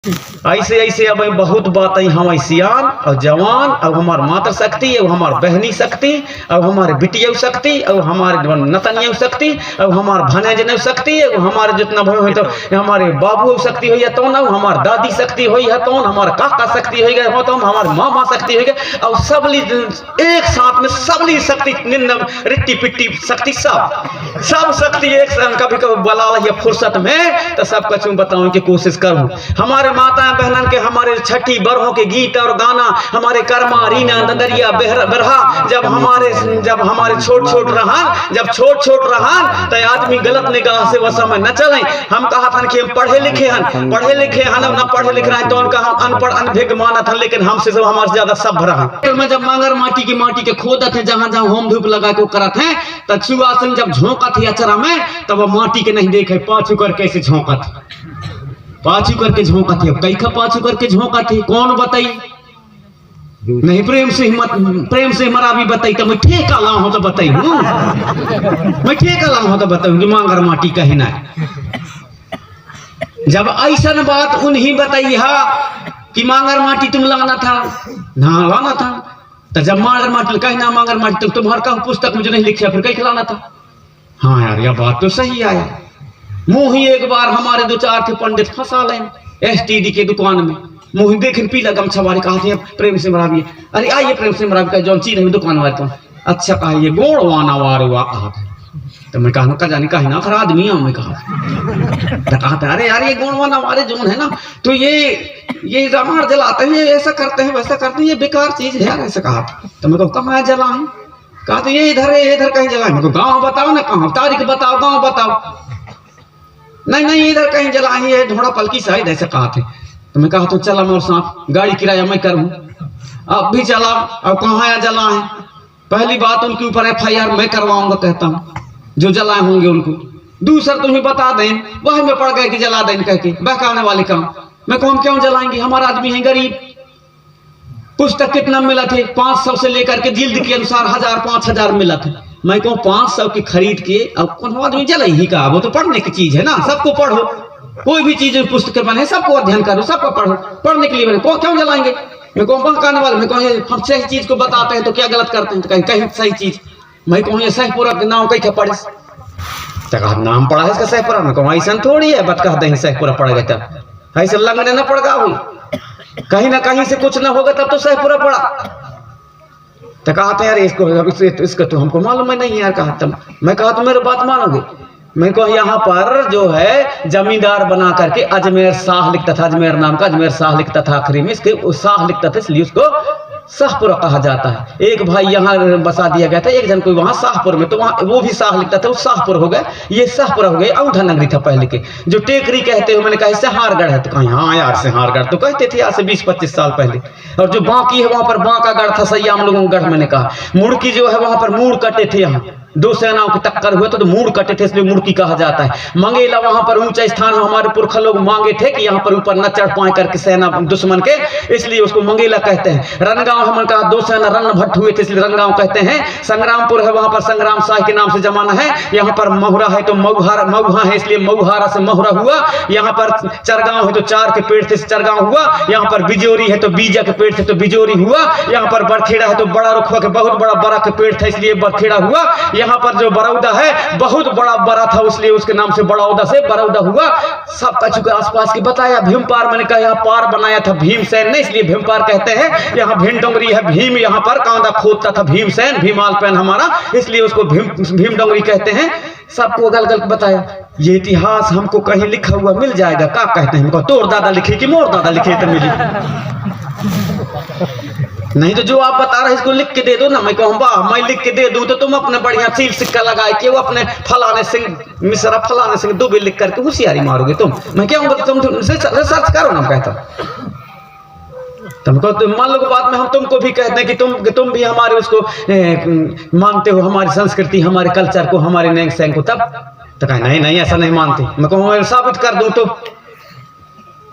ऐसे ऐसे अब बहुत बात है। हम सियान और जवान अब हमार मातर शक्ति अब हमार बहनी शक्ति अब हमारे बिटिया शक्ति अब हमारे नतनिया शक्ति अब हमार भनेजन शक्ति अब हमारे जितना भाई हो तो हमारे बाबू शक्ति हो तो ना हमार दादी शक्ति हो तो हमारे काका शक्ति हो गए हो तो हमारे मामा शक्ति हो गए और सबली एक साथ में सबली शक्ति निन्नम रिट्टी पिट्टी शक्ति सब शक्ति एक साथ कभी कभी बुला लिया फुर्सत में तो सब कुछ बताऊं की कोशिश करूं। हमारे माता बहनन के हमारे छठी बरहों के गीत और गाना हमारे कर्मा रीना नदरिया बरहा जब हमारे छोट रहा तो आदमी गलत निगाह से वह समय न चले। हम कहा था कि हम पढ़े लिखे हन ना पढ़े लिख रहे हैं तो उनका हम अनपढ़ अनभिज्ञ माना था, लेकिन हमसे सब हमारे ज्यादा सभ्य रहा। तो मैं जब मांगर माटी के खोदत है जहां होम धूप लगा के करत है तब सुआसन जब झोंका थी अचरा में तब वह माटी के नहीं देखे पाछू कर कैसे झोंका थी पाछू करके झोंका थी। अब कैखा पाछू करके झोंका थी कौन बताई नहीं प्रेम से हमारा भी बताई तो मैं ठेका लाऊं हो तो बताई मैं ठेका लाऊं हो तो बताऊंगी मांगर माटी कहीं ना। जब ऐसा बात उन्हीं बताई हा कि मांगर माटी तुम लाना था ना लाना था तो जब मांगर माटी कहीं ना मांगर माटी तो तुम्हारा कहा पुस्तक मुझे नहीं लिखा फिर कहीं लाना था। हाँ यार यह बात तो सही आया। मुँह ही एक बार हमारे दो चार थे पंडित फंसा लें एसटीडी के दुकान में मुँह देख पीला गमछा वाले कहा थे प्रेम से मरावी अरे आइए प्रेम से मरावी का जौन चीज है दुकान वाले तो अच्छा कहा ये गोड़ वाना वार हुआ कहा तो मैं कहा का जाने कहा ना खरा आदमी हूँ मैं कहा था अरे यार ये गोड़ वाना वारे जो है ना तो ये रामायण जलाते हैं ऐसा करते हैं वैसा करते हैं ये बेकार चीज है यार ऐसा कहा। तो मैं कहा जलाएं कहा तो ये इधर कहीं जलाएं मैं गाँव बताओ ना कहाँ तारीख बताओ गाँव बताओ नहीं इधर कहीं जला ही है ढोड़ा पलकी शायद ऐसे कहा थे। तो मैं कहा तो चला मैं साथ गाड़ी किराया मैं करूं अब भी चला अब कहाँ या जला है पहली बात उनके ऊपर FIR मैं करवाऊंगा कहता हूं जो जलाए होंगे उनको। दूसरा तुम्हें बता दें वह में पड़ गए कि जला दें कह के बहकाने वाले काम मैं कौन क्यों जलाएंगे हमारा आदमी है गरीब। पुस्तक कितना मिला थे 500 से लेकर के जिल्द के अनुसार 1000-5000 मिला था। मैं कहूँ 500 की खरीद के अब कौन आदमी जला ही का वो तो पढ़ने की चीज है ना सबको पढ़ो कोई भी चीज पुस्तक बने सबको अध्ययन करो सबको पढ़ो पढ़ने के लिए बने क्यों जलाएंगे। मैं कहूँ बहकाने वाले मैं कहूँ हम सही चीज को बताते हैं तो क्या गलत करते हैं तो कहीं सही चीज मैं कहूँ ये सहीपुरा के नाम कहीं पढ़े तो नाम पढ़ा है इसका सहीपुरा में कहूँ ऐसा थोड़ी है बत कहते हैं सहीपुरा पड़ेगा तब ऐसे लगने न पड़ेगा हुई कहीं ना कहीं से कुछ ना होगा तब तो सहीपुरा पड़ा। तो कहा था यार इसको तो हमको मालूम है नहीं यार कहा तुम मैं कहा तो मेरी बात मानोगे। मैं कहा यहाँ पर जो है जमींदार बना करके अजमेर शाह लिखता था अजमेर नाम का अजमेर शाह लिखता था आखिरी में इसके शाह लिखता था इसलिए उसको शाहपुरा कहा जाता है। एक भाई यहाँ बसा दिया गया था एक जन को वहाँ शाहपुर में तो वहाँ वो भी शाह लिखता था वो शाहपुर हो गया ये शाहपुरा हो गया। औंधा नगरी था पहले के जो टेकरी कहते हो मैंने कहा सहारगढ़ है तो कहा हाँ यार सहारगढ़ तो कहते थे आज से 20-25 साल पहले। और जो बाकी है वहाँ पर बांका गढ़ था सयाम लोगों का गढ़ मैंने कहा मुड़की जो है वहाँ पर मूड़ कटे थे यहाँ दो सेनाओं की टक्कर हुए तो मूड़ कटे थे इसलिए मुड़की कहा जाता है। मंगेला वहां पर ऊंचा स्थान हमारे पुरखा लोग मांगे थे कि यहाँ पर ऊपर न चढ़ पाए करके सेना दुश्मन के इसलिए उसको मंगेला कहते हैं। रनगांव हमने कहा दो सेना रन भट्ट हुए थे इसलिए रनगांव कहते हैं। संग्रामपुर है वहां पर संग्राम शाह के नाम से जमाना है। यहाँ पर महुरा है तो मऊहा है इसलिए मऊहारा से महुरा हुआ। यहाँ पर चरगांव है तो चार के पेड़ थे चरगांव हुआ। यहाँ पर बिजोरी है तो बीजा के पेड़ थे तो बिजोरी हुआ। यहाँ पर बरखेड़ा है तो बड़ा रुखवा के बहुत बड़ा के पेड़ था इसलिए बरखेड़ा हुआ। यहाँ पर जो बरौदा है बहुत बड़ा था इसलिए उसके नाम से बड़ौदा से बरौदा हुआ। सब कछु के आसपास की बताया। भीम पार मैंने कहा यहाँ पार बनाया था भीमसेन ने इसलिए भीम पार कहते हैं। यहाँ भीम डोंगरी है भीम यहाँ पर कांदा खोदता था भीमसेन भीमाल पेन हमारा इसलिए उसको भीम डोंगरी कहते हैं। सबको गल बताया। ये इतिहास हमको कहीं लिखा हुआ मिल जाएगा क्या कहते हैं हमको तोर दादा लिखे कि मोर दादा लिखे तो मिली नहीं तो जो आप बता रहे इसको लिख के दे दो ना। मैं कहूँ वाह मैं लिख के दे दूं तो तुम अपने बढ़िया सील सिक्का लगाए के वो अपने फलाने सिंह मिश्रा फलाने सिंह दुबे लिख करके होशियारी मारोगे तुम। मैं क्या तुम सर्च करो ना कहता तुमको तो मान लो बात में हम तुमको भी कहते हैं कि तुम भी हमारे उसको मानते हो हमारी संस्कृति हमारे कल्चर को हमारे नैंग सैंग को तब तो कहे नहीं ऐसा नहीं मानते। मैं कहूँ साबित कर दूं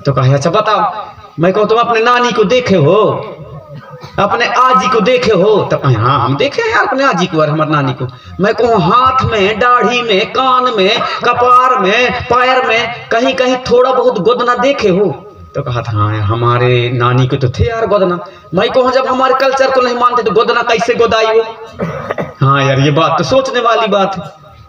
तो कहे अच्छा बताओ। मैं कहूँ तुम अपने नानी को देखे हो अपने आजी को देखे हो तो हाँ हम देखे हैं अपने आजी को और हमारे नानी को। मैं कहूँ हाथ में दाढ़ी में कान में कपार में पैर में कहीं कहीं थोड़ा बहुत गोदना देखे हो तो कहा था हाँ हमारे नानी को तो थे यार गोदना। मैं कहूँ जब हमारे कल्चर को नहीं मानते तो गोदना कैसे गोदाई वो। हाँ यार ये बात तो सोचने वाली बात है।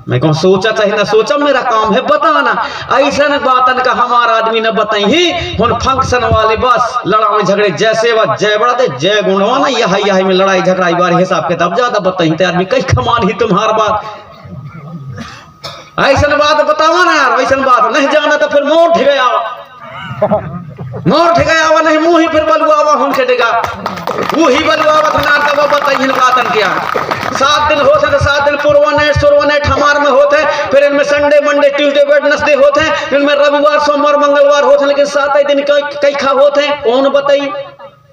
मैं कहूँ सोचा चाहे ना सोचा, मेरा काम है बताना। ऐसा न बातन का हमारा आदमी न बताई ही हुन फंक्शन वाले बस लड़ाई झगड़े जैसे वह जय बड़ा दे जय गुणवा ना यही में लड़ाई झगड़ाई बार हिसाब किताब ज्यादा बताई तो आदमी कई खमान ही तुम्हार बात। ऐसा बात बतावा ना यार, ऐसा बात नहीं जाना तो फिर मोर ठिकाया मोर ठिकाया नहीं मुँह ही फिर बलुआवा हम खेटेगा वो ही बलुआवा था ना तब बताइए बातन क्या। 7 दिन होते तो 7 दिन पूर्वानेट हमार में होते, फिर इनमें संडे मंडे ट्यूसडे वेडनेसडे होते हैं, इनमें रविवार सोमवार मंगलवार होते हैं, लेकिन 7 दिन कई खा होते हैं कौन बताई।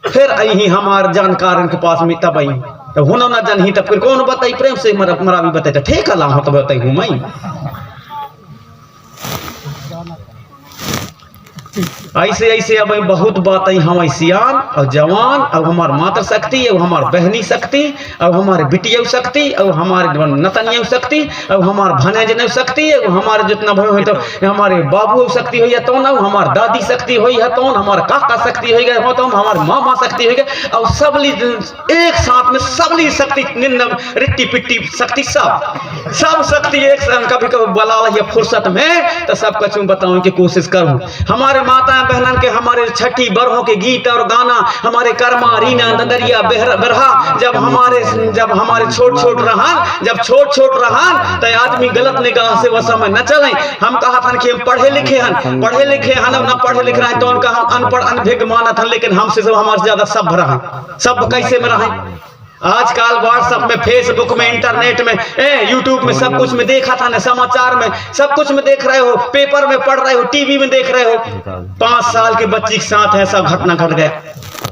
फिर आई हमार जानकार इनके पास में तब आई तो हुना ना जान ही तब फिर कौन बताई प्रेम से मरा भी बताई ठीक है हो तो बताई हूँ मैं। ऐसे ऐसे अब बहुत बात आई हम सियान और जवान, अब हमार मातर शक्ति, अब हमार बहनी शक्ति, अब हमारे बिटिया शक्ति, अब हमारे नतनिया शक्ति, अब हमार भनेजन शक्ति, अब हमारे जितना भाई हो तो हमारे बाबू शक्ति हो तो ना हमार दादी शक्ति हो तो हमारे काका शक्ति हो गए हो तो हमारे मामा शक्ति हो गए। अब सबली एक साथ में सबली शक्ति रिट्टी पिट्टी शक्ति सब शक्ति एक साथ कभी कभी बुला लिया फुर्सत में तो सब कुछ बताऊं की कोशिश करूं। हमारे माता बहनन के हमारे छठी बरहों के गीत और गाना, हमारे कर्मा रीना नदरिया बरहा जब हमारे छोट छोट रहा तो आदमी गलत निगाह से वह समय न चले। हम कहा था कि हम पढ़े लिखे हैं न पढ़े लिख रहे हैं तो उनका हम अनपढ़ अनभिज्ञ माना था, लेकिन हमसे सब हमारे ज्यादा सभ्य रहा। सब कैसे में रहे आजकल व्हाट्सएप में फेसबुक में इंटरनेट में यूट्यूब में सब कुछ में देखा था ना, समाचार में सब कुछ में देख रहे हो, पेपर में पढ़ रहे हो, टीवी में देख रहे हो। 5 साल के बच्ची के साथ ऐसा घटना घट गया,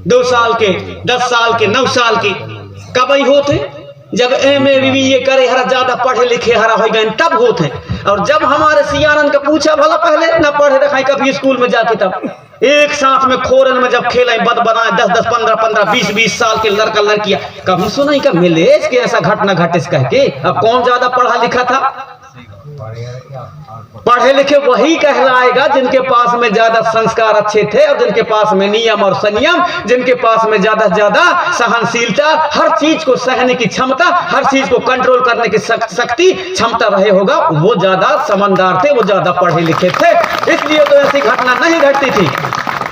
2 साल के 10 साल के 9 साल के कब ही होते जब MA BBA करे हरा ज्यादा पढ़े लिखे हरा हो गए तब होते। और जब हमारे सियानन का पूछा भला पहले न पढ़े रखाई कभी स्कूल में जाके तब एक साथ में खोरन में जब खेला बद बनाए 10 15 20 साल के लड़का लड़कियां कभी सुनाई का मिलेज के ऐसा घटना घटिस कह के। अब कौन ज्यादा पढ़ा लिखा था? पढ़े लिखे वही कहलाएगा जिनके पास में ज्यादा संस्कार अच्छे थे और जिनके पास में नियम और संयम, जिनके पास में ज्यादा सहनशीलता, हर चीज को सहने की क्षमता, हर चीज को कंट्रोल करने की शक्ति क्षमता रहे होगा, वो ज्यादा समझदार थे, वो ज्यादा पढ़े लिखे थे। इसलिए तो ऐसी घटना नहीं घटती थी।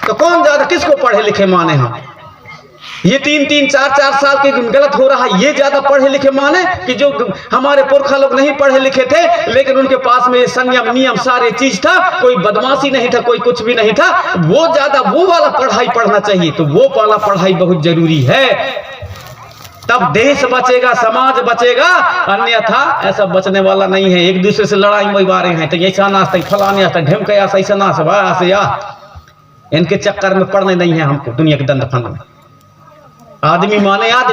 तो कौन ज्यादा किसको पढ़े लिखे माने हम? ये 3 4 साल के गलत हो रहा है, ये ज्यादा पढ़े लिखे माने कि जो हमारे पुरखा लोग नहीं पढ़े लिखे थे लेकिन उनके पास में संयम नियम सारे चीज था, कोई बदमाशी नहीं था, कोई कुछ भी नहीं था, वो ज्यादा वो वाला पढ़ाई पढ़ना चाहिए। तो वो वाला पढ़ाई बहुत जरूरी है, तब देश बचेगा, समाज बचेगा, अन्यथा ऐसा बचने वाला नहीं है। एक दूसरे से लड़ाई में बारे हैं तो ऐसा नाश्ता फलाने ढेमका ऐसा ना इनके चक्कर में पढ़ने नहीं है हमको दुनिया के दंड फंद में। आदमी माने आदमी